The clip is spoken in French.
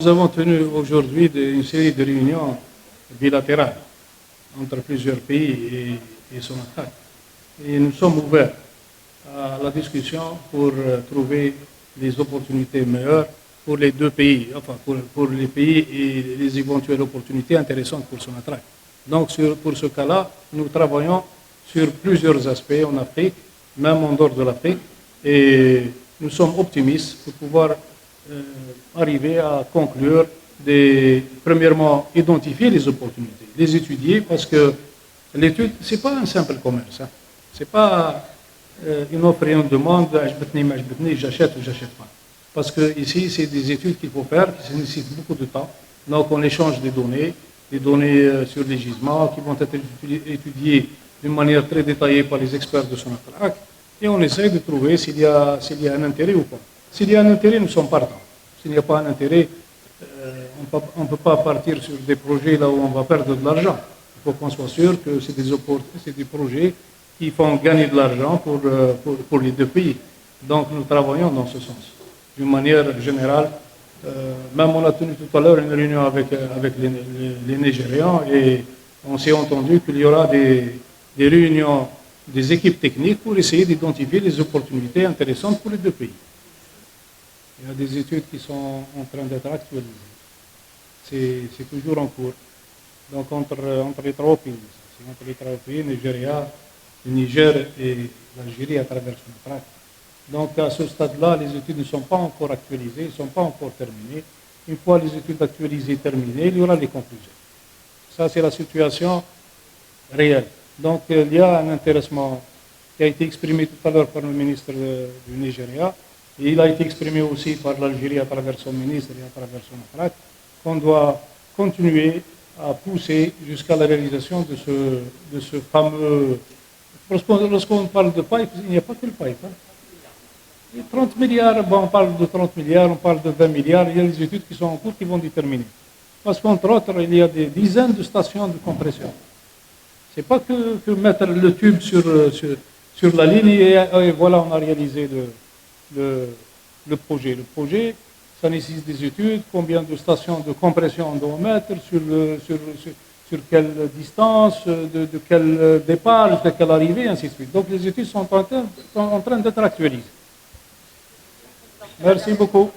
Nous avons tenu aujourd'hui une série de réunions bilatérales entre plusieurs pays et Sonatrach. Et nous sommes ouverts à la discussion pour trouver les opportunités meilleures pour les deux pays, enfin pour les pays et les éventuelles opportunités intéressantes pour Sonatrach. Donc pour ce cas-là, nous travaillons sur plusieurs aspects en Afrique, même en dehors de l'Afrique, et nous sommes optimistes pour pouvoir arriver à conclure, premièrement, identifier les opportunités, les étudier, parce que l'étude, ce n'est pas un simple commerce. Hein. Ce n'est pas une offre et une demande, j'achète ou j'achète pas. Parce que ici, c'est des études qu'il faut faire, qui nécessitent beaucoup de temps. Donc, on échange des données sur les gisements qui vont être étudiées d'une manière très détaillée par les experts de Sonatrach, et on essaie de trouver s'il y a un intérêt ou pas. S'il y a un intérêt, nous sommes partants. S'il n'y a pas un intérêt, on ne peut pas partir sur des projets là où on va perdre de l'argent. Il faut qu'on soit sûr que c'est des projets qui font gagner de l'argent pour les deux pays. Donc nous travaillons dans ce sens. D'une manière générale, même on a tenu tout à l'heure une réunion avec les Nigérians et on s'est entendu qu'il y aura des réunions des équipes techniques pour essayer d'identifier les opportunités intéressantes pour les deux pays. Il y a des études qui sont en train d'être actualisées. C'est toujours en cours. Donc entre les trois pays, entre les trois pays, Nigeria, le Niger et l'Algérie à travers Sonatrach. Donc à ce stade-là, les études ne sont pas encore actualisées, ne sont pas encore terminées. Une fois les études actualisées terminées, il y aura les conclusions. Ça, c'est la situation réelle. Donc il y a un intéressement qui a été exprimé tout à l'heure par le ministre du Nigeria, et il a été exprimé aussi par l'Algérie à travers son ministre et à travers Sonatrach, qu'on doit continuer à pousser jusqu'à la réalisation de ce fameux... Lorsqu'on parle de pipe, il n'y a pas que le pipe. Hein. 30 milliards, bon, on parle de 30 milliards, on parle de 20 milliards, il y a des études qui sont en cours qui vont déterminer. Parce qu'entre autres, il y a des dizaines de stations de compression. Ce n'est pas que mettre le tube sur la ligne et voilà, on a réalisé le projet. Le projet, ça nécessite des études, combien de stations de compression on doit mettre, sur quelle distance, de quel départ, de quelle arrivée, ainsi de suite. Donc les études sont en train d'être actualisées. Merci beaucoup.